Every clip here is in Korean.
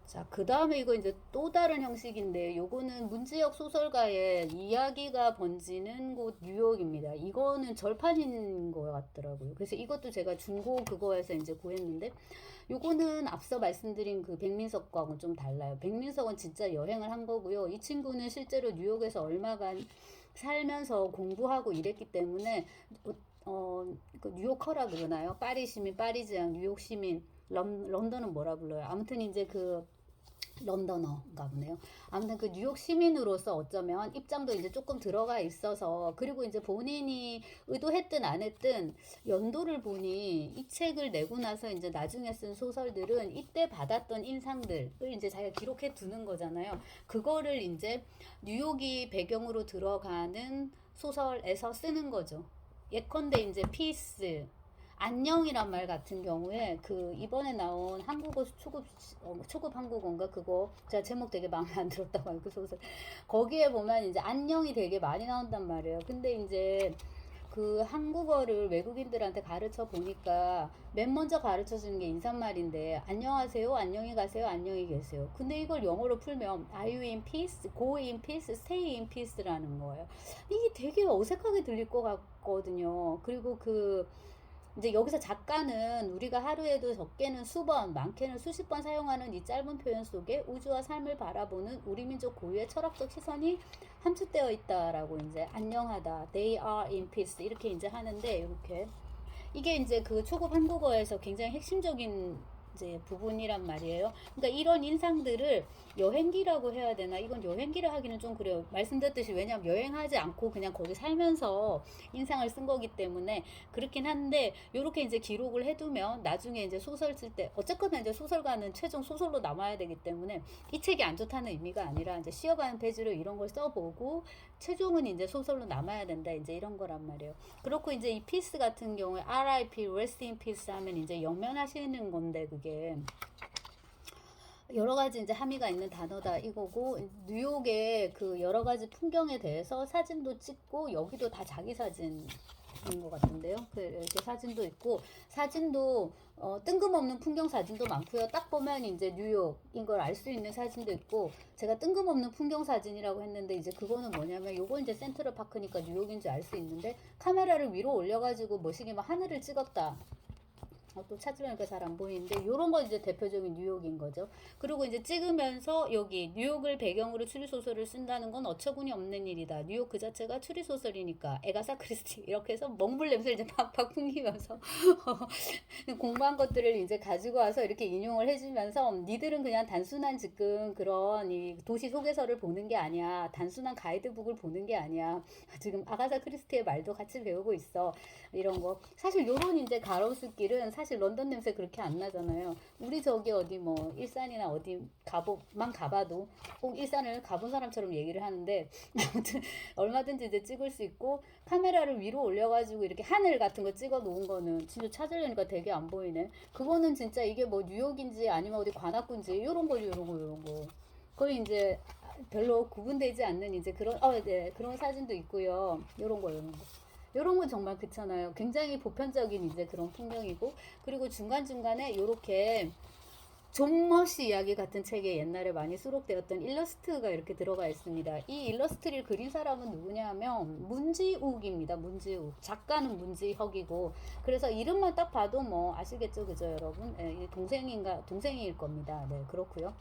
자, 그 다음에 이거 이제 또 다른 형식인데, 요거는 문지역 소설가의 이야기가 번지는 곳 뉴욕입니다. 이거는 절판인 것 같더라고요. 그래서 이것도 제가 중고 그거에서 이제 구했는데, 요거는 앞서 말씀드린 그 백민석과는 좀 달라요. 백민석은 진짜 여행을 한 거고요. 이 친구는 실제로 뉴욕에서 얼마간 살면서 공부하고 이랬기 때문에, 그 뉴요커라 그러나요? 파리 시민, 파리지앙, 뉴욕 시민, 런던은 뭐라 불러요? 아무튼 이제 그 런던어인가 보네요. 아무튼 그 뉴욕 시민으로서 어쩌면 입장도 이제 조금 들어가 있어서, 그리고 이제 본인이 의도했든 안 했든 연도를 보니 이 책을 내고 나서 이제 나중에 쓴 소설들은 이때 받았던 인상들을 이제 자기가 기록해 두는 거잖아요. 그거를 이제 뉴욕이 배경으로 들어가는 소설에서 쓰는 거죠. 예컨대 이제 피스, 안녕이란 말 같은 경우에 그 이번에 나온 한국어 초급 한국어인가 그거 제가 제목 되게 마음에 안 들었다고 해요. 그 소설 거기에 보면 이제 안녕이 되게 많이 나온단 말이에요. 근데 이제 그 한국어를 외국인들한테 가르쳐 보니까 맨 먼저 가르쳐 주는 게 인사말인데, 안녕하세요, 안녕히 가세요, 안녕히 계세요. 근데 이걸 영어로 풀면 Are you in peace? Go in peace? Stay in peace라는 거예요. 이게 되게 어색하게 들릴 것 같거든요. 그리고 그 이제 여기서 작가는 우리가 하루에도 적게는 수번, 많게는 수십 번 사용하는 이 짧은 표현 속에 우주와 삶을 바라보는 우리 민족 고유의 철학적 시선이 함축되어 있다라고, 이제 안녕하다, they are in peace 이렇게 이제 하는데, 이렇게 이게 이제 그 초급 한국어에서 굉장히 핵심적인 이제 부분이란 말이에요. 그러니까 이런 인상들을 여행기라고 해야 되나? 이건 여행기라 하기는 좀 그래요. 말씀드렸듯이, 왜냐하면 여행하지 않고 그냥 거기 살면서 인상을 쓴 거기 때문에 그렇긴 한데, 요렇게 이제 기록을 해두면 나중에 이제 소설 쓸 때, 어쨌거나 이제 소설가는 최종 소설로 남아야 되기 때문에 이 책이 안 좋다는 의미가 아니라 이제 쉬어가는 페이지로 이런 걸 써보고 최종은 이제 소설로 남아야 된다, 이제 이런 거란 말이에요. 그렇고 이제 이 피스 같은 경우에 RIP, Rest in Peace 하면 이제 영면하시는 건데, 그게 여러 가지 이제 함의가 있는 단어다 이거고, 뉴욕의 그 여러 가지 풍경에 대해서 사진도 찍고, 여기도 다 자기 사진인 것 같은데요. 그 이렇게 사진도 있고, 사진도 뜬금없는 풍경 사진도 많고요. 딱 보면 이제 뉴욕인 걸 알 수 있는 사진도 있고, 제가 뜬금없는 풍경 사진이라고 했는데 이제 그거는 뭐냐면, 요거 이제 센트럴 파크니까 뉴욕인지 알 수 있는데, 카메라를 위로 올려가지고 멋있게 막 하늘을 찍었다. 또 찾으려니까 잘 안 보이는데, 요런 거 이제 대표적인 뉴욕인 거죠. 그리고 이제 찍으면서 여기 뉴욕을 배경으로 추리소설을 쓴다는 건 어처구니 없는 일이다. 뉴욕 그 자체가 추리소설이니까 에가사 크리스티 이렇게 해서 먹물 냄새를 이제 팍팍 풍기면서 공부한 것들을 이제 가지고 와서 이렇게 인용을 해주면서, 니들은 그냥 단순한 지금 그런 이 도시 소개서를 보는 게 아니야. 단순한 가이드북을 보는 게 아니야. 지금 아가사 크리스티의 말도 같이 배우고 있어. 이런 거. 사실 요런 이제 가로수길은 사실 런던 냄새 그렇게 안 나잖아요. 우리 저기 어디 뭐 일산이나 어디 가보만 가봐도 꼭 일산을 가본 사람처럼 얘기를 하는데, 아무튼 얼마든지 이제 찍을 수 있고, 카메라를 위로 올려가지고 이렇게 하늘 같은 거 찍어 놓은 거는 진짜 찾으려니까 되게 안 보이네. 그거는 진짜 이게 뭐 뉴욕인지 아니면 어디 관악구인지 요런 거 요런 거 요런 거 거의 이제 별로 구분되지 않는 이제 그런 네, 그런 사진도 있고요. 요런 거 요런 거. 요런 건 정말 그렇잖아요. 굉장히 보편적인 이제 그런 풍경이고, 그리고 중간중간에 요렇게 존 머시 이야기 같은 책에 옛날에 많이 수록되었던 일러스트가 이렇게 들어가 있습니다. 이 일러스트를 그린 사람은 누구냐면 문지욱입니다. 문지욱. 작가는 문지혁이고, 그래서 이름만 딱 봐도 뭐 아시겠죠, 그죠, 여러분? 네, 동생일 겁니다. 네, 그렇고요.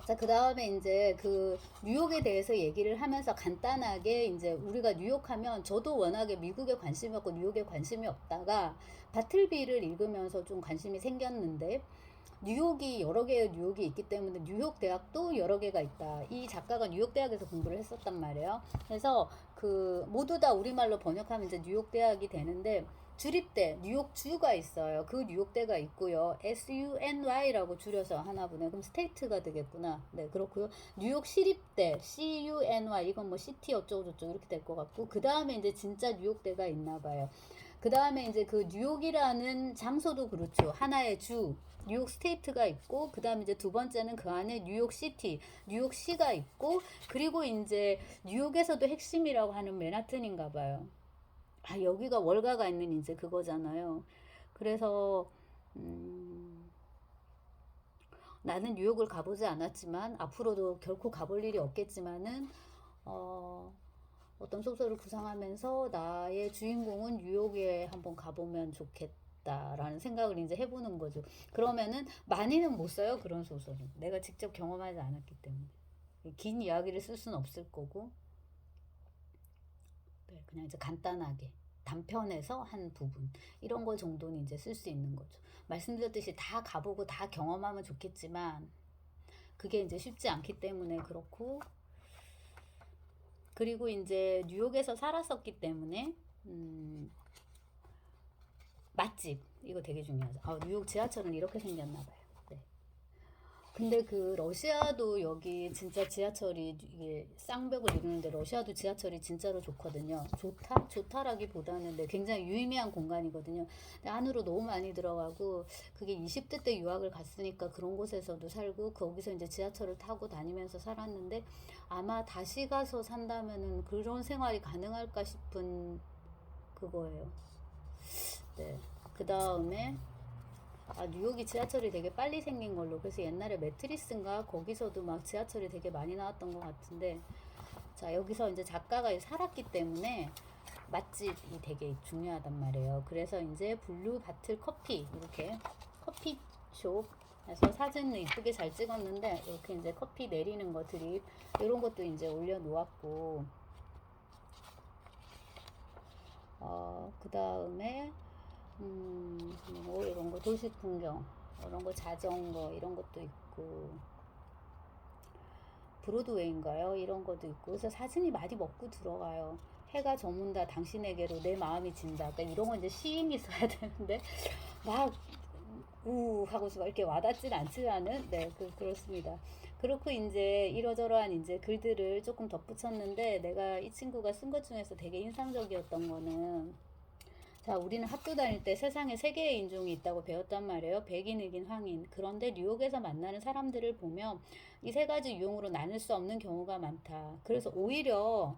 자, 그 다음에 이제 그 뉴욕에 대해서 얘기를 하면서 간단하게, 이제 우리가 뉴욕 하면, 저도 워낙에 미국에 관심이 없고 뉴욕에 관심이 없다가 바틀비를 읽으면서 좀 관심이 생겼는데, 뉴욕이 여러 개의 뉴욕이 있기 때문에 뉴욕 대학도 여러 개가 있다. 이 작가가 뉴욕 대학에서 공부를 했었단 말이에요. 그래서 그 모두 다 우리말로 번역하면 이제 뉴욕 대학이 되는데, 주립대 뉴욕주가 있어요. 그 뉴욕대가 있고요. SUNY라고 줄여서 하나 보네. 그럼 스테이트가 되겠구나. 네, 그렇고요. 뉴욕 시립대 CUNY, 이건 뭐 시티 어쩌고 저쩌고 이렇게 될 것 같고, 그 다음에 이제 진짜 뉴욕대가 있나 봐요. 그 다음에 이제 그 뉴욕이라는 장소도 그렇죠. 하나의 주, 뉴욕 스테이트가 있고, 그 다음에 이제 두 번째는 그 안에 뉴욕 시티, 뉴욕시가 있고, 그리고 이제 뉴욕에서도 핵심이라고 하는 맨하튼인가 봐요. 아, 여기가 월가가 있는 이제 그거잖아요. 그래서, 음, 나는 뉴욕을 가보지 않았지만 앞으로도 결코 가볼 일이 없겠지만은 어떤 소설을 구상하면서 나의 주인공은 뉴욕에 한번 가보면 좋겠다라는 생각을 이제 해보는 거죠. 그러면은 많이는 못 써요, 그런 소설은. 내가 직접 경험하지 않았기 때문에. 긴 이야기를 쓸 수는 없을 거고, 네, 그냥 이제 간단하게 단편에서 한 부분 이런 거 정도는 이제 쓸 수 있는 거죠. 말씀드렸듯이 다 가보고 다 경험하면 좋겠지만 그게 이제 쉽지 않기 때문에 그렇고, 그리고 이제 뉴욕에서 살았었기 때문에 맛집 이거 되게 중요하죠. 뉴욕 지하철은 이렇게 생겼나 봐요. 네. 근데 그 러시아도 여기 진짜 지하철이 이게 쌍벽을 이루는데 러시아도 지하철이 진짜로 좋거든요. 좋다라기보다는 네, 굉장히 유의미한 공간이거든요. 근데 안으로 너무 많이 들어가고 그게 20대 때 유학을 갔으니까 그런 곳에서도 살고 거기서 이제 지하철을 타고 다니면서 살았는데 아마 다시 가서 산다면은 그런 생활이 가능할까 싶은 그거예요. 네. 그 다음에 뉴욕이 지하철이 되게 빨리 생긴 걸로. 그래서 옛날에 매트리스인가 거기서도 막 지하철이 되게 많이 나왔던 것 같은데, 자, 여기서 이제 작가가 살았기 때문에 맛집이 되게 중요하단 말이에요. 그래서 이제 블루 바틀 커피, 이렇게 커피숍 에서 사진을 이쁘게 잘 찍었는데, 이렇게 이제 커피 내리는 거 드립, 이런 것도 이제 올려놓았고, 그 다음에 뭐 이런 거 도시 풍경 이런 거 자전거 이런 것도 있고 브로드웨이인가요? 이런 것도 있고 그래서 사진이 많이 먹고 들어가요. 해가 저문다 당신에게로 내 마음이 진다. 그러니까 이런 건 이제 시인이 써야 되는데 막 하고서 이렇게 와닿진 않지만은 네 그렇습니다. 그렇고 이제 이러저러한 이제 글들을 조금 덧붙였는데 내가 이 친구가 쓴 것 중에서 되게 인상적이었던 거는 자, 우리는 학교 다닐 때 세상에 세 개의 인종이 있다고 배웠단 말이에요. 백인, 흑인, 황인. 그런데 뉴욕에서 만나는 사람들을 보면 이 세 가지 유형으로 나눌 수 없는 경우가 많다. 그래서 오히려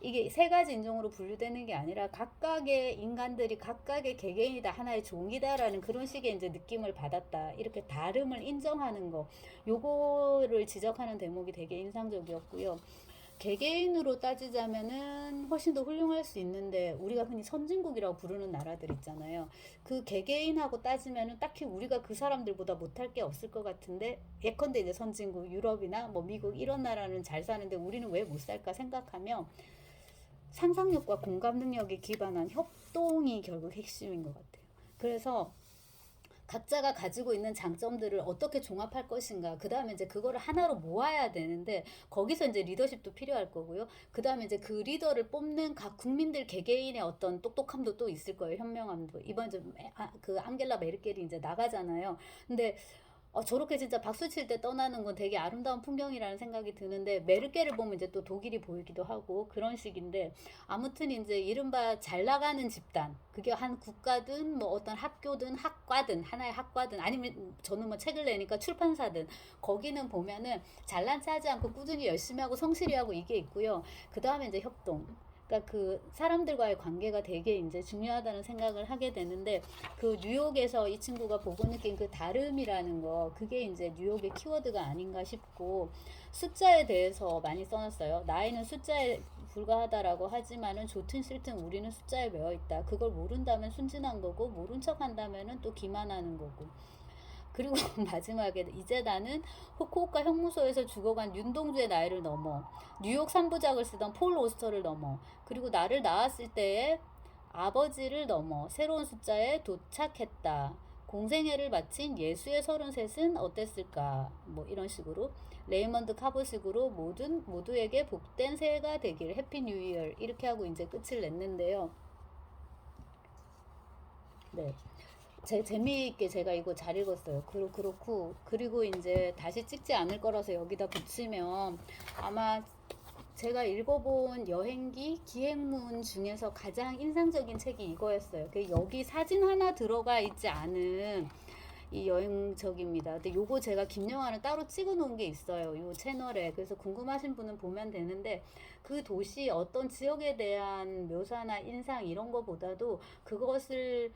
이게 세 가지 인종으로 분류되는 게 아니라 각각의 인간들이 각각의 개개인이다, 하나의 종이다라는 그런 식의 이제 느낌을 받았다. 이렇게 다름을 인정하는 거. 요거를 지적하는 대목이 되게 인상적이었고요. 개개인으로 따지자면은 훨씬 더 훌륭할 수 있는데 우리가 흔히 선진국이라고 부르는 나라들 있잖아요. 그 개개인하고 따지면은 딱히 우리가 그 사람들보다 못할 게 없을 것 같은데 예컨대 이제 선진국 유럽이나 뭐 미국 이런 나라는 잘 사는데 우리는 왜 못 살까 생각하면 상상력과 공감 능력에 기반한 협동이 결국 핵심인 것 같아요. 그래서 각자가 가지고 있는 장점들을 어떻게 종합할 것인가. 그 다음에 이제 그거를 하나로 모아야 되는데, 거기서 이제 리더십도 필요할 거고요. 그 다음에 이제 그 리더를 뽑는 각 국민들 개개인의 어떤 똑똑함도 또 있을 거예요. 현명함도. 이번 그 앙겔라 메르켈이 이제 나가잖아요. 근데 저렇게 진짜 박수 칠 때 떠나는 건 되게 아름다운 풍경이라는 생각이 드는데 메르켈을 보면 이제 또 독일이 보이기도 하고 그런 식인데 아무튼 이제 이른바 잘 나가는 집단 그게 한 국가든 뭐 어떤 학교든 학과든 하나의 학과든 아니면 저는 뭐 책을 내니까 출판사든 거기는 보면은 잘난 체 하지 않고 꾸준히 열심히 하고 성실히 하고 이게 있고요. 그 다음에 이제 협동. 그러니까 그 사람들과의 관계가 되게 이제 중요하다는 생각을 하게 되는데 그 뉴욕에서 이 친구가 보고 느낀 그 다름이라는 거 그게 이제 뉴욕의 키워드가 아닌가 싶고 숫자에 대해서 많이 써놨어요. 나이는 숫자에 불과하다라고 하지만은 좋든 싫든 우리는 숫자에 매여 있다. 그걸 모른다면 순진한 거고 모른 척 한다면은 또 기만하는 거고. 그리고 마지막에 이제 나는 후쿠오카 형무소에서 죽어간 윤동주의 나이를 넘어 뉴욕 3부작을 쓰던 폴 오스터를 넘어 그리고 나를 낳았을 때의 아버지를 넘어 새로운 숫자에 도착했다. 공생애를 마친 예수의 33은 어땠을까? 뭐 이런 식으로 레이먼드 카보식으로 모두에게 복된 새해가 되길 해피 뉴 이어 이렇게 하고 이제 끝을 냈는데요. 네. 재미있게 제가 이거 잘 읽었어요. 그리고 이제 다시 찍지 않을 거라서 여기다 붙이면 아마 제가 읽어본 여행기 기행문 중에서 가장 인상적인 책이 이거였어요. 여기 사진 하나 들어가 있지 않은 이 여행책입니다. 근데 요거 제가 김영하는 따로 찍어 놓은 게 있어요. 요 채널에. 그래서 궁금하신 분은 보면 되는데 그 도시 어떤 지역에 대한 묘사나 인상 이런 거보다도 그것을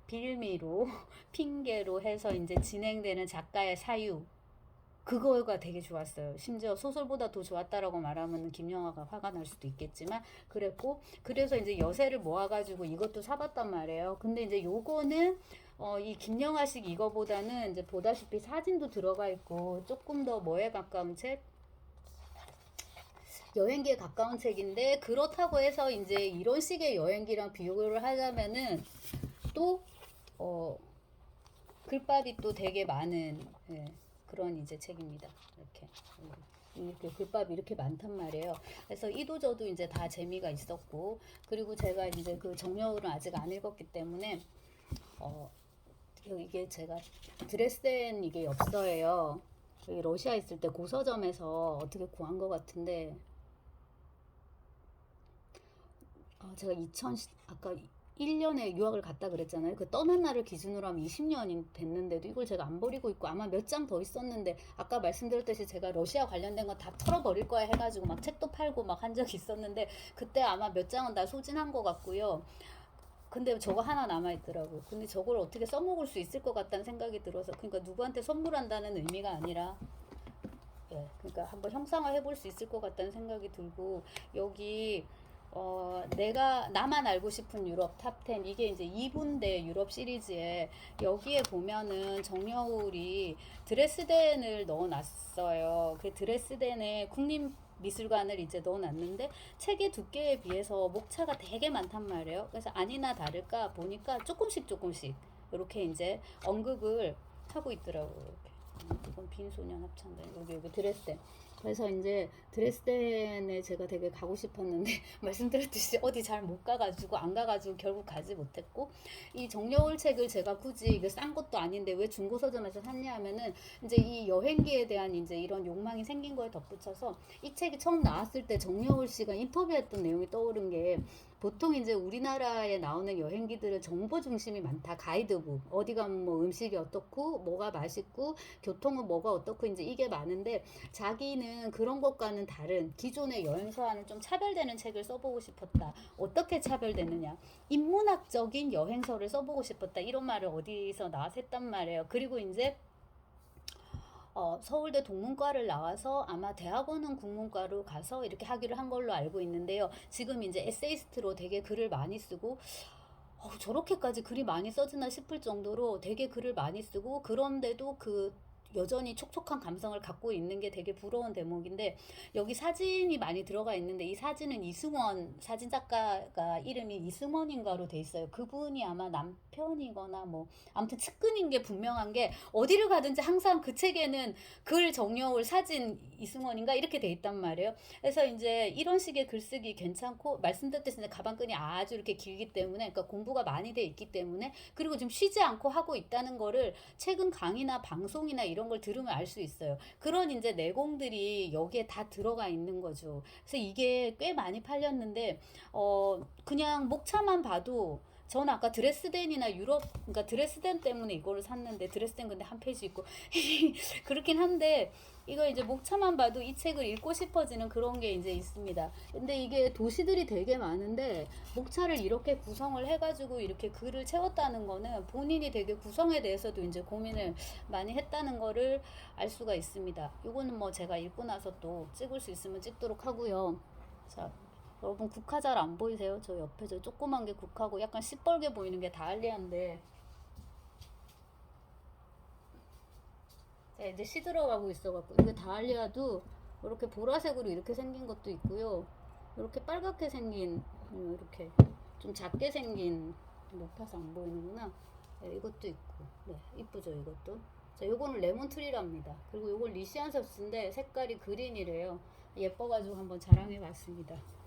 빌미로 핑계로 해서 이제 진행되는 작가의 사유 그거가 되게 좋았어요. 심지어 소설보다 더 좋았다라고 말하면 김영하가 화가 날 수도 있겠지만 그랬고, 그래서 이제 여세를 모아가지고 이것도 사봤단 말이에요. 근데 이제 요거는 이 김영하식 이거보다는 이제 보다시피 사진도 들어가 있고 조금 더 뭐에 가까운 책? 여행기에 가까운 책인데, 그렇다고 해서 이제 이런 식의 여행기랑 비교를 하자면은 또 글밥이 또 되게 많은, 예, 그런 이제 책입니다. 이렇게 글밥이 이렇게 많단 말이에요. 그래서 이도저도 이제 다 재미가 있었고, 그리고 제가 이제 그 정여울은 아직 안 읽었기 때문에 이게 제가 드레스덴 이게 엽서예요. 여기 러시아 있을 때 고서점에서 어떻게 구한 것 같은데, 제가 아까 1년에 유학을 갔다 그랬잖아요. 그 떠난 날을 기준으로 하면 20년이 됐는데도 이걸 제가 안 버리고 있고, 아마 몇 장 더 있었는데, 아까 말씀드렸듯이 제가 러시아 관련된 거 다 털어버릴 거야 해가지고 막 책도 팔고 막 한 적이 있었는데, 그때 아마 몇 장은 다 소진한 것 같고요. 근데 저거 하나 남아있더라고요. 근데 저걸 어떻게 써먹을 수 있을 것 같다는 생각이 들어서, 그러니까 누구한테 선물한다는 의미가 아니라, 예, 그러니까 한번 형상화 해볼 수 있을 것 같다는 생각이 들고, 여기 나만 알고 싶은 유럽 탑10, 이게 이제 2분대 유럽 시리즈에, 여기에 보면은 정여울이 드레스덴을 넣어놨어요. 그 드레스덴에 국립미술관을 이제 넣어놨는데, 책의 두께에 비해서 목차가 되게 많단 말이에요. 그래서 아니나 다를까 보니까 조금씩 이렇게 이제 언급을 하고 있더라고요. 이렇게. 이건 빈소년 합창단, 여기 드레스덴. 그래서 이제 드레스덴에 제가 되게 가고 싶었는데 말씀드렸듯이 어디 잘 못 가가지고, 안 가가지고 결국 가지 못했고, 이 정여울 책을 제가 굳이, 이게 싼 것도 아닌데 왜 중고 서점에서 샀냐 하면은, 이제 이 여행기에 대한 이제 이런 욕망이 생긴 거에 덧붙여서, 이 책이 처음 나왔을 때 정여울 씨가 인터뷰했던 내용이 떠오른 게, 보통 이제 우리나라에 나오는 여행기들은 정보 중심이 많다. 가이드북, 어디 가면 뭐 음식이 어떻고 뭐가 맛있고 교통은 뭐가 어떻고 이제 이게 많은데, 자기는 그런 것과는 다른 기존의 여행서와는 좀 차별되는 책을 써보고 싶었다. 어떻게 차별되느냐, 인문학적인 여행서를 써보고 싶었다, 이런 말을 어디서 나와서 했단 말이에요. 그리고 이제 서울대 동문과를 나와서 아마 대학원은 국문과로 가서 이렇게 하기를 한 걸로 알고 있는데요. 지금 이제 에세이스트로 되게 글을 많이 쓰고, 저렇게까지 글이 많이 써지나 싶을 정도로 되게 글을 많이 쓰고, 그런데도 여전히 촉촉한 감성을 갖고 있는 게 되게 부러운 대목인데, 여기 사진이 많이 들어가 있는데, 이 사진은 이승원 사진작가가 이름이 이승원인가로 돼 있어요. 그분이 아마 남편이거나 뭐 아무튼 측근인 게 분명한 게, 어디를 가든지 항상 그 책에는 글 정여울, 사진 이승원인가 이렇게 돼 있단 말이에요. 그래서 이제 이런 식의 글쓰기 괜찮고, 말씀드렸듯이 가방끈이 아주 이렇게 길기 때문에, 그러니까 공부가 많이 돼 있기 때문에, 그리고 지금 쉬지 않고 하고 있다는 거를 최근 강의나 방송이나 이런 걸 들으면 알 수 있어요. 그런 이제 내공들이 여기에 다 들어가 있는 거죠. 그래서 이게 꽤 많이 팔렸는데, 그냥 목차만 봐도, 저는 아까 드레스덴이나 유럽, 그러니까 드레스덴 때문에 이거를 샀는데, 드레스덴 근데 한 페이지 있고 그렇긴 한데, 이거 이제 목차만 봐도 이 책을 읽고 싶어지는 그런 게 이제 있습니다. 근데 이게 도시들이 되게 많은데, 목차를 이렇게 구성을 해가지고 이렇게 글을 채웠다는 거는 본인이 되게 구성에 대해서도 이제 고민을 많이 했다는 거를 알 수가 있습니다. 이거는 뭐 제가 읽고 나서 또 찍을 수 있으면 찍도록 하고요. 자, 여러분 국화 잘 안 보이세요? 저 옆에 저 조그만 게 국화고, 약간 시뻘게 보이는 게 다알리아인데, 이제 시들어가고 있어갖고, 이게 다알리아도 이렇게 보라색으로 이렇게 생긴 것도 있고요. 이렇게 빨갛게 생긴, 이렇게 좀 작게 생긴, 높아서 안 보이는구나. 네, 이것도 있고, 네, 이쁘죠 이것도. 자, 요거는 레몬트리랍니다. 그리고 요건 리시안섭스인데 색깔이 그린이래요. 예뻐가지고 한번 자랑해봤습니다.